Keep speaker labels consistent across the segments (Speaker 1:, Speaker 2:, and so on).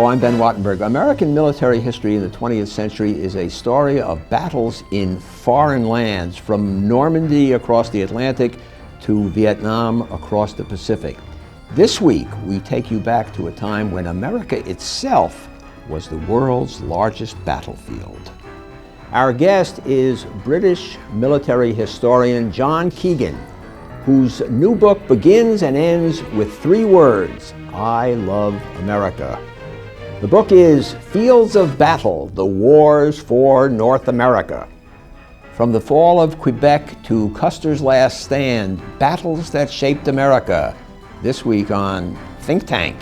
Speaker 1: Hello, I'm Ben Wattenberg. American military history in the 20th century is a story of battles in foreign lands, from Normandy across the Atlantic to Vietnam across the Pacific. This week, we take you back to a time when America itself was the world's largest battlefield. Our guest is British military historian John Keegan, whose new book begins and ends with 3 words: I love America. The book is Fields of Battle, The Wars for North America. From the fall of Quebec to Custer's last stand, battles that shaped America. This week on Think Tank.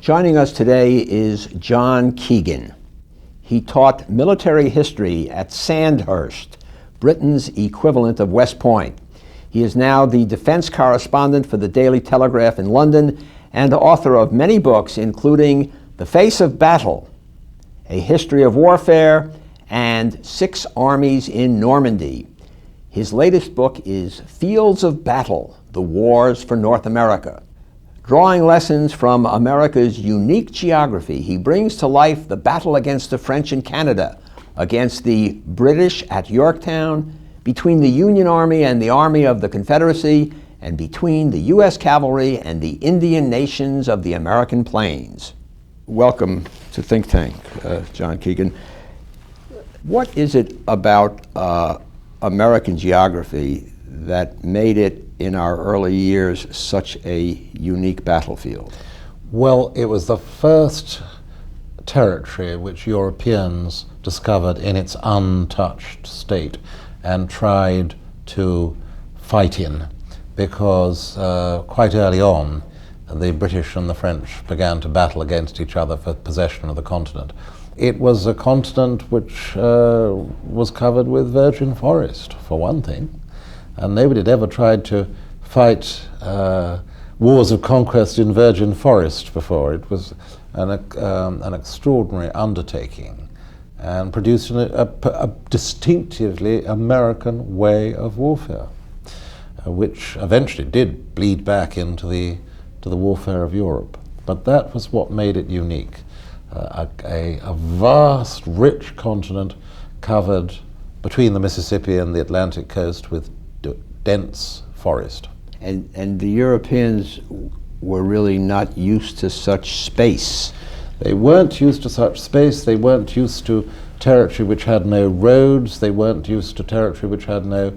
Speaker 1: Joining us today is John Keegan. He taught military history at Sandhurst, Britain's equivalent of West Point. He is now the defense correspondent for the Daily Telegraph in London and author of many books, including The Face of Battle, A History of Warfare, and 6 Armies in Normandy. His latest book is Fields of Battle, The Wars for North America. Drawing lessons from America's unique geography, he brings to life the battle against the French in Canada, against the British at Yorktown, between the Union Army and the Army of the Confederacy, and between the U.S. Cavalry and the Indian nations of the American Plains. Welcome to Think Tank, John Keegan. What is it about American geography that made it, in our early years, such a unique battlefield?
Speaker 2: Well, it was the first territory which Europeans discovered in its untouched state and tried to fight in, because quite early on the British and the French began to battle against each other for possession of the continent. It was a continent which was covered with virgin forest, for one thing. And nobody had ever tried to fight wars of conquest in virgin forest before. It was an extraordinary undertaking and produced a distinctively American way of warfare, which eventually did bleed back into the warfare of Europe. But that was what made it unique. A vast, rich continent covered between the Mississippi and the Atlantic coast with dense forest.
Speaker 1: And the Europeans were really not used to such space.
Speaker 2: They weren't used to such space. They weren't used to territory which had no roads. They weren't used to territory which had no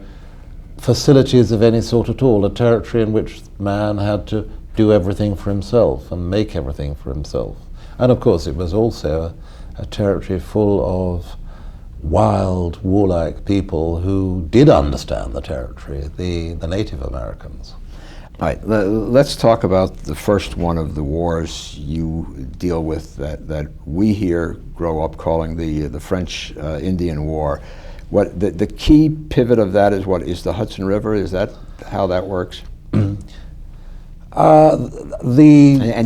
Speaker 2: facilities of any sort at all, a territory in which man had to do everything for himself and make everything for himself. And of course it was also a territory full of wild, warlike people who did understand the territory, the Native Americans.
Speaker 1: All right, let's talk about the first one of the wars you deal with that we here grow up calling the French-Indian War. What the key pivot of that is? What is the Hudson River? Is that how that works? And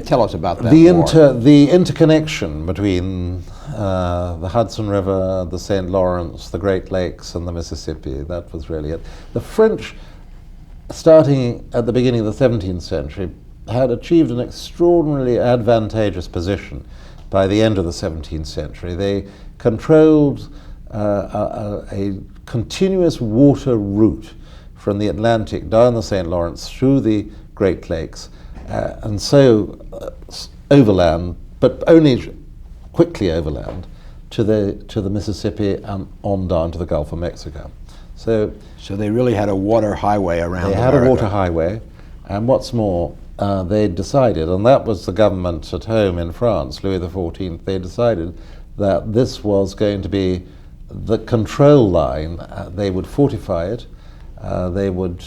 Speaker 1: tell us about that
Speaker 2: the interconnection between the Hudson River, the St. Lawrence, the Great Lakes, and the Mississippi. That was really it. The French, starting at the beginning of the 17th century, had achieved an extraordinarily advantageous position by the end of the 17th century. They controlled a continuous water route from the Atlantic down the St. Lawrence through the Great Lakes, and so overland, but only quickly overland, to the Mississippi and on down to the Gulf of Mexico. So
Speaker 1: they really had a water highway around America.
Speaker 2: They had a water highway, and what's more, they decided, and that was the government at home in France, Louis XIV, they decided that this was going to be the control line. They would fortify it, they would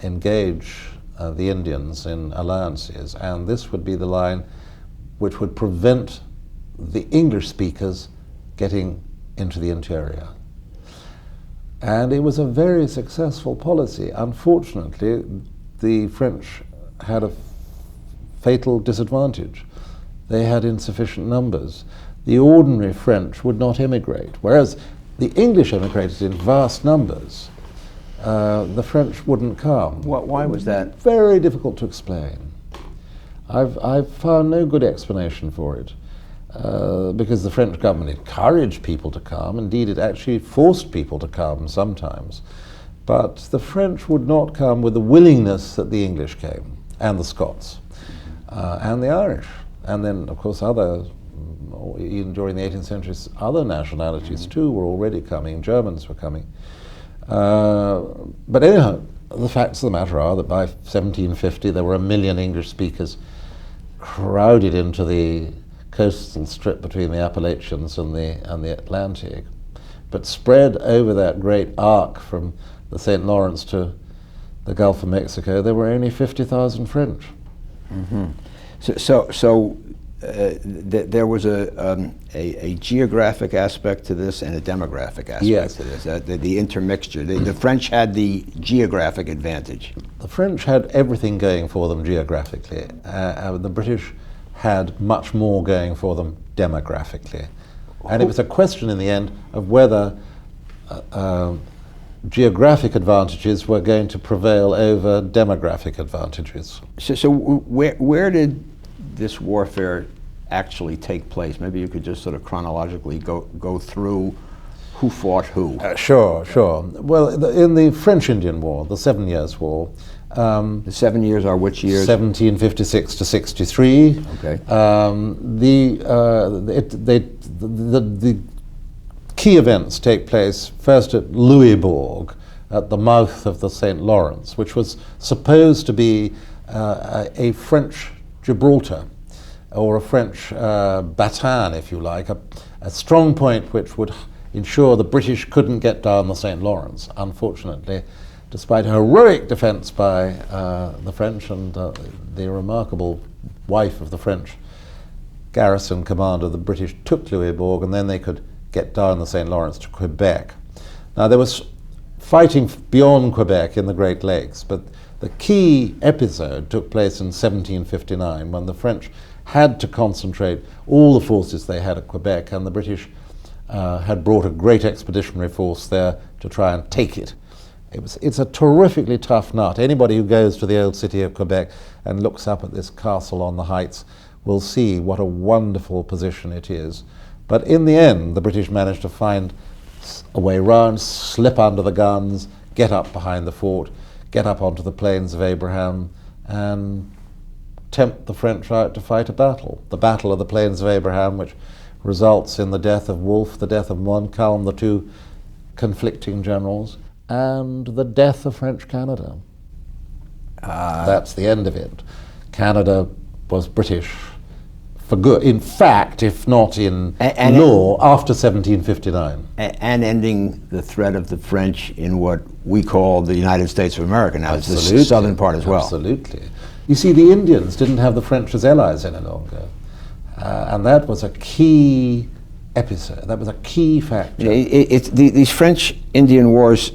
Speaker 2: engage the Indians in alliances, and this would be the line which would prevent the English speakers getting into the interior. And it was a very successful policy. Unfortunately, the French had a fatal disadvantage. They had insufficient numbers. the ordinary French would not emigrate, whereas the English emigrated in vast numbers. The French wouldn't come.
Speaker 1: Why was that?
Speaker 2: Very difficult to explain. I've found no good explanation for it, because the French government encouraged people to come. Indeed, it actually forced people to come sometimes. But the French would not come with the willingness that the English came, and the Scots, and the Irish. And then, of course, even during the 18th century, other nationalities too were already coming. Germans were coming. But anyhow, the facts of the matter are that by 1750 there were 1 million English speakers crowded into the coastal strip between the Appalachians and the Atlantic, but spread over that great arc from the St. Lawrence to the Gulf of Mexico, there were only 50,000 French.
Speaker 1: Mm-hmm. There was a geographic aspect to this and a demographic aspect to this, the intermixture. The French had the geographic advantage.
Speaker 2: The French had everything going for them geographically. The British had much more going for them demographically. And it was a question in the end of whether geographic advantages were going to prevail over demographic advantages.
Speaker 1: So where did this warfare actually take place? Maybe you could just sort of chronologically go through who fought who.
Speaker 2: Sure. Well, in the French-Indian War, the 7 Years' War.
Speaker 1: The 7 years are which years?
Speaker 2: 1756 to 63.
Speaker 1: Okay.
Speaker 2: The key events take place first at Louisbourg, at the mouth of the St. Lawrence, which was supposed to be a French Gibraltar, or a French Bataan, if you like, a strong point which would ensure the British couldn't get down the St. Lawrence. Unfortunately, despite a heroic defense by the French and the remarkable wife of the French garrison commander, the British took Louisbourg, and then they could get down the St. Lawrence to Quebec. Now, there was fighting beyond Quebec in the Great Lakes, but the key episode took place in 1759, when the French had to concentrate all the forces they had at Quebec, and the British had brought a great expeditionary force there to try and take it. It's a terrifically tough nut. Anybody who goes to the old city of Quebec and looks up at this castle on the heights will see what a wonderful position it is. But in the end, the British managed to find a way round, slip under the guns, get up behind the fort, get up onto the plains of Abraham, and tempt the French out to fight a battle. The Battle of the Plains of Abraham, which results in the death of Wolfe, the death of Montcalm, the two conflicting generals, and the death of French Canada. That's the end of it. Canada was British for good, in fact, if not in law, after 1759.
Speaker 1: And ending the threat of the French in what we call the United States of America now.
Speaker 2: Absolutely.
Speaker 1: It's the southern part as well.
Speaker 2: Absolutely. You see, the Indians didn't have the French as allies any longer. And that was a key episode. That was a key factor.
Speaker 1: These French-Indian Wars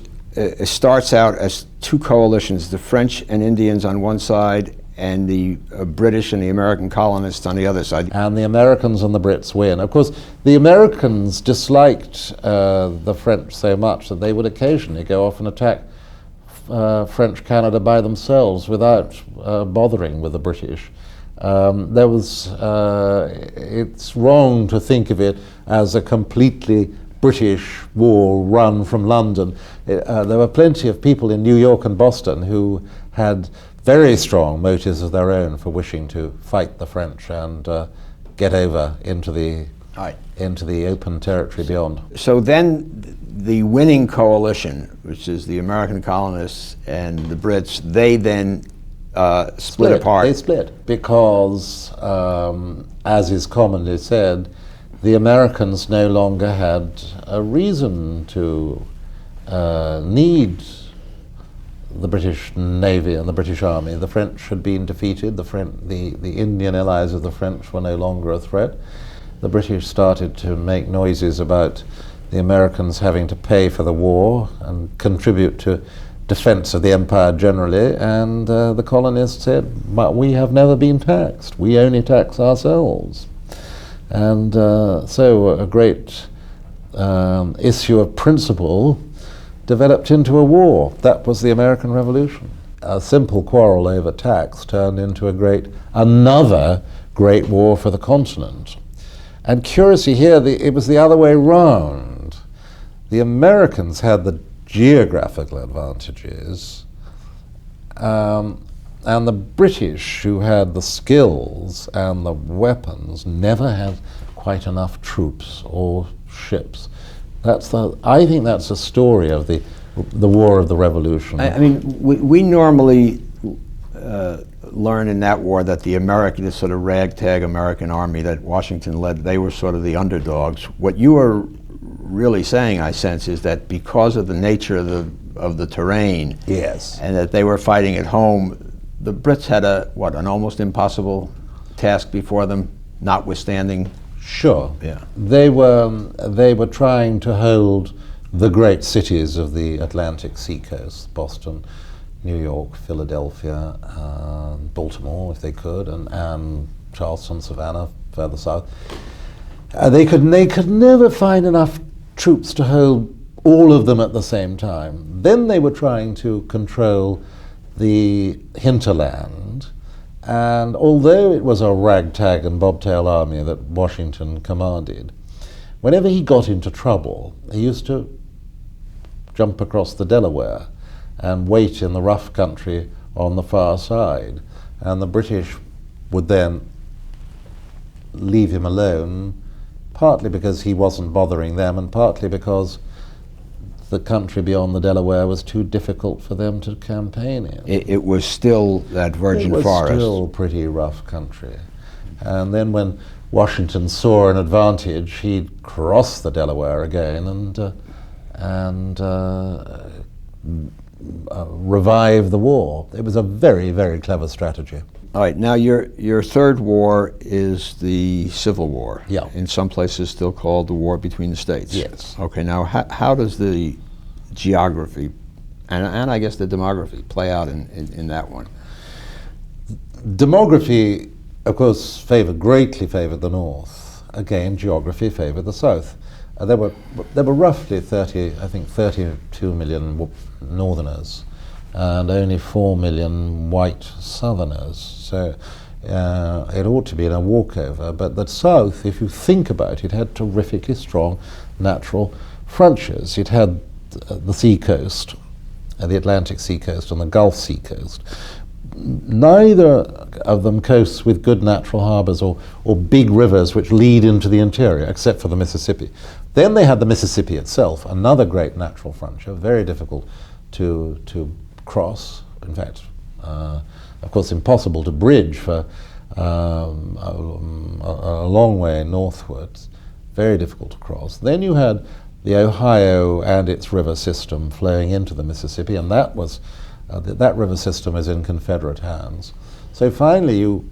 Speaker 1: starts out as two coalitions, the French and Indians on one side and the British and the American colonists on the other side.
Speaker 2: And the Americans and the Brits win. Of course, the Americans disliked the French so much that they would occasionally go off and attack French Canada by themselves without bothering with the British. It's wrong to think of it as a completely British war run from London. There were plenty of people in New York and Boston who had very strong motives of their own for wishing to fight the French and get over into the open territory beyond.
Speaker 1: So then the winning coalition, which is the American colonists and the Brits, they then split apart.
Speaker 2: They split because, as is commonly said, the Americans no longer had a reason to need the British Navy and the British Army. The French had been defeated. The Indian allies of the French were no longer a threat. The British started to make noises about the Americans having to pay for the war and contribute to defense of the empire generally, and the colonists said, "But we have never been taxed. We only tax ourselves." And so a great issue of principle developed into a war. That was the American Revolution. A simple quarrel over tax turned into another great war for the continent. And curiously here, it was the other way round. The Americans had the geographical advantages, and the British, who had the skills and the weapons, never had quite enough troops or ships. I think that's the story of the War of the Revolution.
Speaker 1: I mean, we normally learn in that war that the American, sort of ragtag American army that Washington led, they were sort of the underdogs. What you are really saying, I sense, is that because of the nature of the terrain,
Speaker 2: yes,
Speaker 1: and that they were fighting at home, the Brits had an almost impossible task before them, notwithstanding.
Speaker 2: Sure.
Speaker 1: Yeah.
Speaker 2: They were trying to hold the great cities of the Atlantic seacoast, Boston, New York, Philadelphia, Baltimore, if they could, and Charleston, Savannah, further south. They could never find enough troops to hold all of them at the same time. Then they were trying to control the hinterland, and although it was a ragtag and bobtail army that Washington commanded, whenever he got into trouble, he used to jump across the Delaware and wait in the rough country on the far side, and the British would then leave him alone, partly because he wasn't bothering them and partly because the country beyond the Delaware was too difficult for them to campaign in.
Speaker 1: It was still that virgin forest.
Speaker 2: It was still pretty rough country. And then when Washington saw an advantage, he'd cross the Delaware again and revive the war. It was a very, very clever strategy.
Speaker 1: All right, now your third war is the Civil War.
Speaker 2: Yeah.
Speaker 1: In some places still called the War between the States.
Speaker 2: Yes.
Speaker 1: Okay, now how does the geography and I guess the demography play out in that one?
Speaker 2: Demography, of course, greatly favored the North. Again, geography favored the South. There were roughly 32 million Northerners and only 4 million white Southerners. So it ought to be in a walkover. But the South, if you think about it, had terrifically strong natural frontiers. It had the seacoast, the Atlantic seacoast and the Gulf seacoast. Neither of them coasts with good natural harbors or big rivers which lead into the interior, except for the Mississippi. Then they had the Mississippi itself, another great natural frontier, very difficult to cross. In fact, of course, impossible to bridge for a long way northwards, very difficult to cross. Then you had the Ohio and its river system flowing into the Mississippi, and that river system is in Confederate hands. So finally you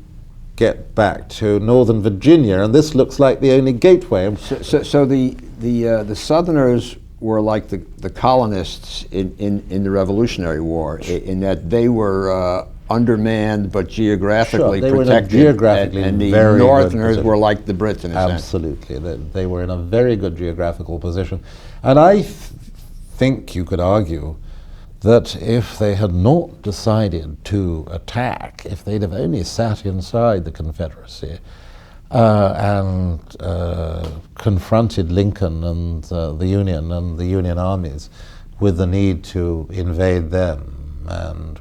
Speaker 2: get back to northern Virginia, and this looks like the only gateway.
Speaker 1: So the Southerners were like the colonists in the Revolutionary War, in that they were undermanned but geographically protected, and the Northerners were like the Brits in a sense.
Speaker 2: Absolutely, they were in a very good geographical position, and I think you could argue that if they had not decided to attack, if they'd have only sat inside the Confederacy and confronted Lincoln and the Union armies with the need to invade them and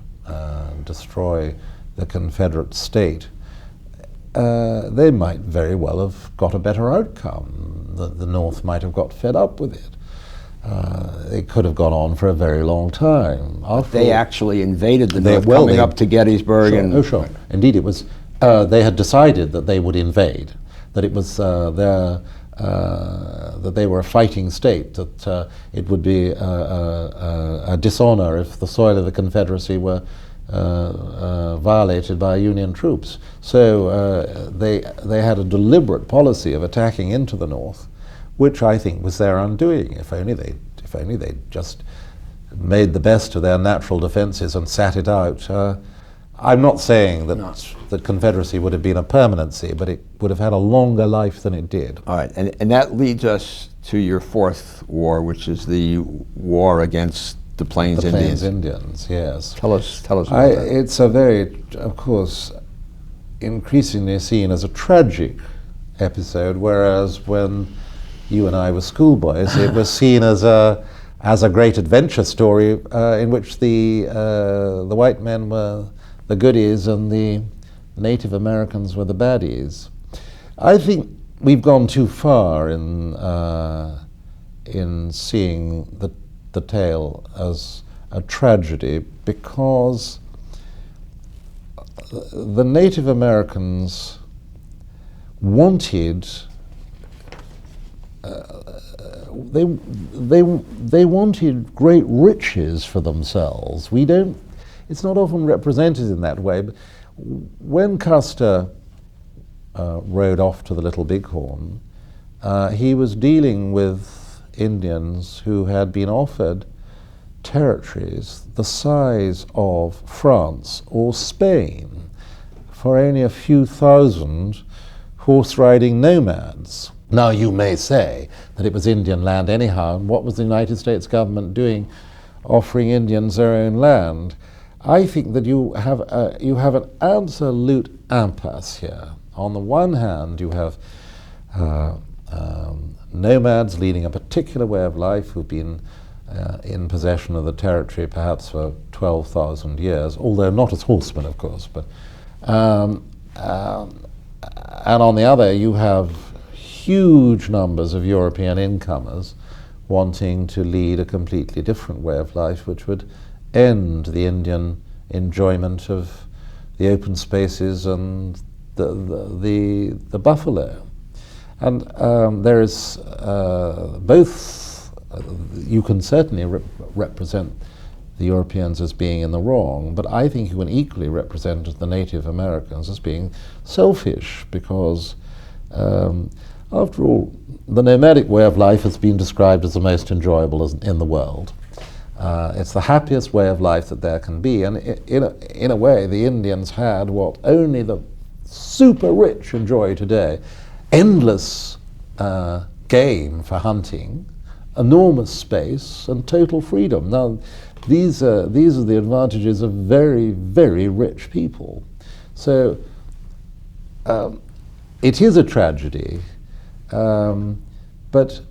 Speaker 2: destroy the Confederate state, they might very well have got a better outcome. The North might have got fed up with it. It could have gone on for a very long time.
Speaker 1: They actually invaded the North, coming up to Gettysburg.
Speaker 2: Sure, sure. Indeed, it was. They had decided that they would invade. That it was that they were a fighting state. That it would be a dishonor if the soil of the Confederacy were violated by Union troops. So they had a deliberate policy of attacking into the North, which I think was their undoing. If only they just made the best of their natural defenses and sat it out, I'm not saying that
Speaker 1: No.
Speaker 2: the Confederacy would have been a permanency, but it would have had a longer life than it did.
Speaker 1: All right, and that leads us to your fourth war, which is the war against the Plains
Speaker 2: The
Speaker 1: Indians.
Speaker 2: Plains Indians, yes.
Speaker 1: Tell us about that.
Speaker 2: It's a very, of course, increasingly seen as a tragic episode, whereas when you and I were schoolboys, it was seen as a great adventure story in which the white men were the goodies and the Native Americans were the baddies. I think we've gone too far in seeing the tale as a tragedy, because the Native Americans wanted they wanted great riches for themselves. It's not often represented in that way, but when Custer rode off to the Little Bighorn, he was dealing with Indians who had been offered territories the size of France or Spain for only a few thousand horse-riding nomads. Now you may say that it was Indian land anyhow, and what was the United States government doing offering Indians their own land? I think that you have an absolute impasse here. On the one hand, you have nomads leading a particular way of life who've been in possession of the territory perhaps for 12,000 years, although not as horsemen, of course. But and on the other, you have huge numbers of European incomers wanting to lead a completely different way of life, which would end the Indian enjoyment of the open spaces and the buffalo. And there is both, you can certainly represent the Europeans as being in the wrong, but I think you can equally represent the Native Americans as being selfish, because after all, the nomadic way of life has been described as the most enjoyable in the world. It's the happiest way of life that there can be, and in a way the Indians had what only the super rich enjoy today: endless game for hunting, enormous space, and total freedom. Now, these are the advantages of very, very rich people. So it is a tragedy, but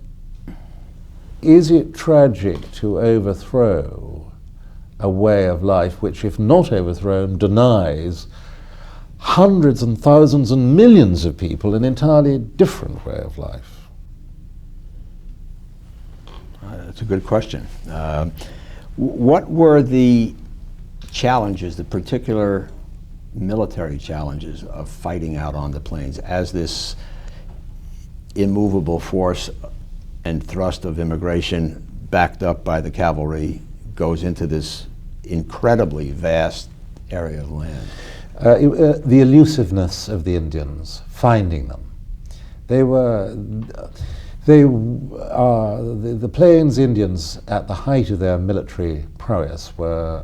Speaker 2: is it tragic to overthrow a way of life which, if not overthrown, denies hundreds and thousands and millions of people an entirely different way of life?
Speaker 1: That's a good question. What were the challenges, the particular military challenges of fighting out on the plains as this immovable force and thrust of immigration, backed up by the cavalry, goes into this incredibly vast area of land?
Speaker 2: The elusiveness of the Indians, finding them. The Plains Indians, at the height of their military prowess, were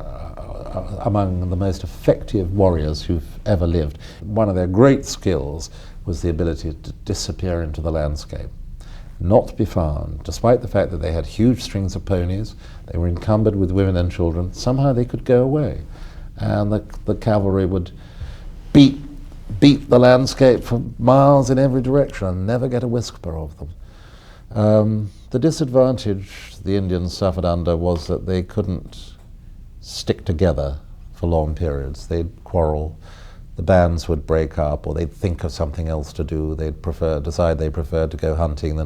Speaker 2: among the most effective warriors who've ever lived. One of their great skills was the ability to disappear into the landscape, not to be found, despite the fact that they had huge strings of ponies, they were encumbered with women and children. Somehow they could go away, and the cavalry would beat the landscape for miles in every direction and never get a whisper of them. The disadvantage the Indians suffered under was that they couldn't stick together for long periods. They'd quarrel, the bands would break up, or they'd think of something else to do. They'd decide they preferred to go hunting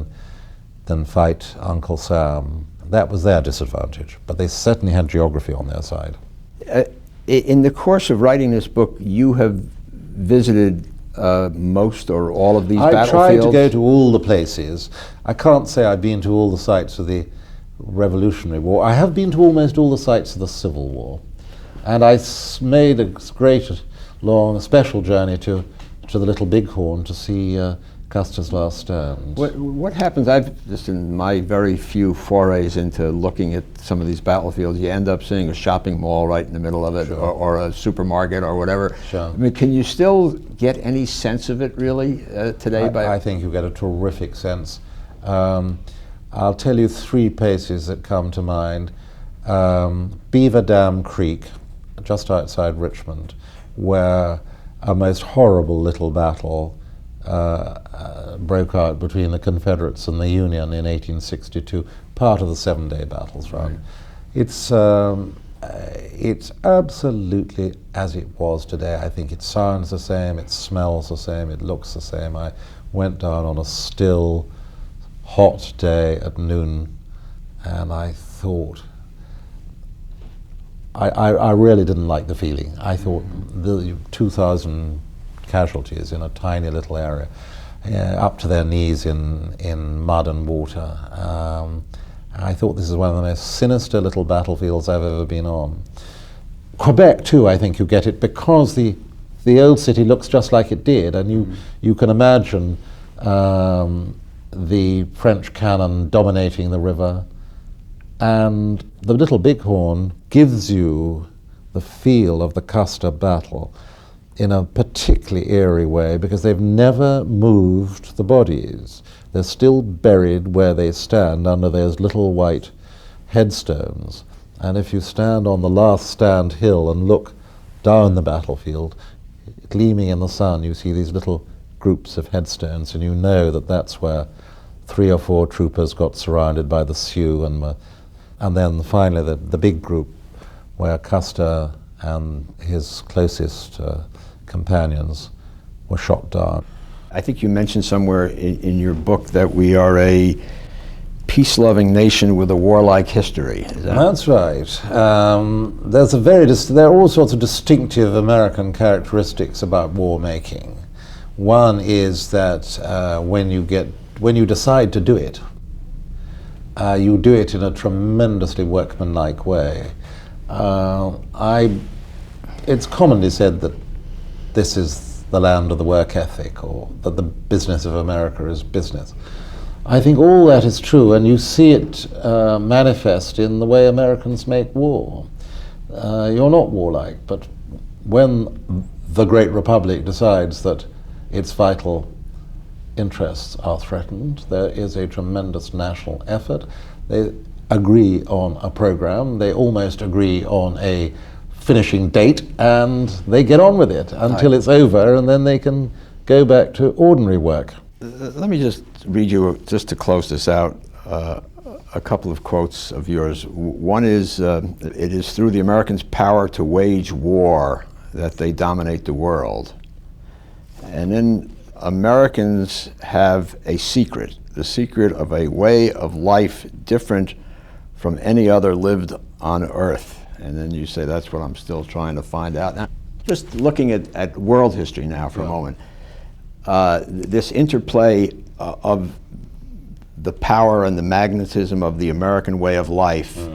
Speaker 2: than fight Uncle Sam. That was their disadvantage, but they certainly had geography on their side.
Speaker 1: In the course of writing this book, you have visited most or all of these battlefields?
Speaker 2: I tried to go to all the places. I can't say I've been to all the sites of the Revolutionary War. I have been to almost all the sites of the Civil War. And I made a great, long, special journey to the Little Bighorn to see Custer's last stand.
Speaker 1: What happens, just in my very few forays into looking at some of these battlefields, you end up seeing a shopping mall right in the middle of it,
Speaker 2: Sure.
Speaker 1: or a supermarket or whatever.
Speaker 2: Sure.
Speaker 1: I mean, can you still get any sense of it really today?
Speaker 2: I think you get a terrific sense. I'll tell you three places that come to mind. Beaver Dam Creek, just outside Richmond, where a most horrible little battle broke out between the Confederates and the Union in 1862, part of the Seven-Day Battles, right? It's absolutely as it was today. I think it sounds the same, it smells the same, it looks the same. I went down on a still, hot day at noon, and I thought, I really didn't like the feeling. I thought the 2,000 casualties in a tiny little area, up to their knees in mud and water. I thought this is one of the most sinister little battlefields I've ever been on. Quebec too, I think you get it because the old city looks just like it did, and you can imagine the French cannon dominating the river, and the Little Bighorn gives you the feel of the Custer battle in a particularly eerie way, because they've never moved the bodies. They're still buried where they stand under those little white headstones. And if you stand on the last stand hill and look down the battlefield, gleaming in the sun, you see these little groups of headstones, and you know that that's where 3 or 4 troopers got surrounded by the Sioux, and then finally the big group where Custer and his closest companions were shot down.
Speaker 1: I think you mentioned somewhere in your book that we are a peace-loving nation with a warlike history. Is that?
Speaker 2: That's right. There are all sorts of distinctive American characteristics about war making. One is that when you decide to do it, you do it in a tremendously workmanlike way. It's commonly said that this is the land of the work ethic, or that the business of America is business. I think all that is true, and you see it manifest in the way Americans make war. You're not warlike, but when the Great Republic decides that its vital interests are threatened, there is a tremendous national effort. They agree on a program, they almost agree on a finishing date, and they get on with it until it's over, and then they can go back to ordinary work.
Speaker 1: Let me just read you, just to close this out, a couple of quotes of yours. One is, it is through the Americans' power to wage war that they dominate the world. And then Americans have a secret, the secret of a way of life different from any other lived on earth. And then you say, that's what I'm still trying to find out. Now, just looking at world history now for a moment, this interplay of the power and the magnetism of the American way of life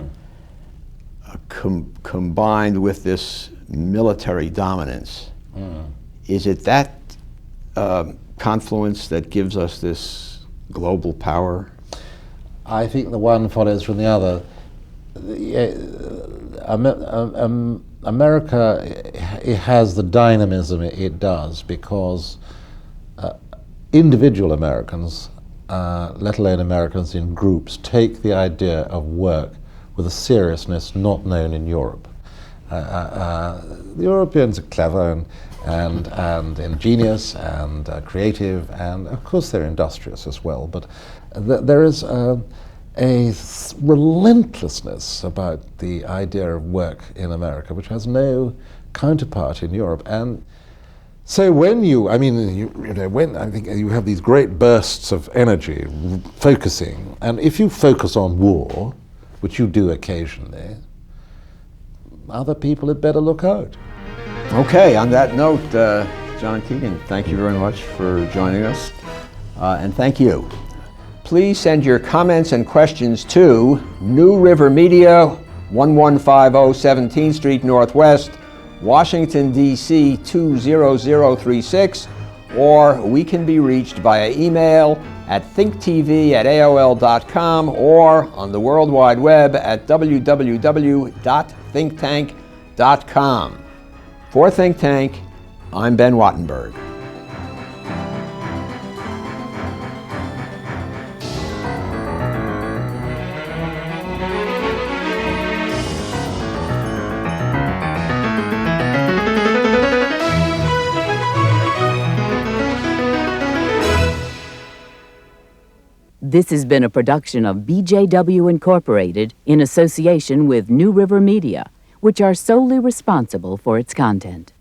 Speaker 1: combined with this military dominance. Is it that confluence that gives us this global power?
Speaker 2: I think the one follows from the other. America, it has the dynamism it does because individual Americans, let alone Americans in groups, take the idea of work with a seriousness not known in Europe. The Europeans are clever and ingenious and creative, and of course they're industrious as well, but there is a relentlessness about the idea of work in America which has no counterpart in Europe. And so when when I think you have these great bursts of energy focusing, and if you focus on war, which you do occasionally, other people had better look out.
Speaker 1: Okay, on that note, John Keegan, thank you very much for joining us, and thank you. Please send your comments and questions to New River Media, 1150 17th Street Northwest, Washington, D.C. 20036, or we can be reached via email at thinktv@aol.com or on the World Wide Web at www.thinktank.com. For Think Tank, I'm Ben Wattenberg.
Speaker 3: This has been a production of BJW Incorporated in association with New River Media, which are solely responsible for its content.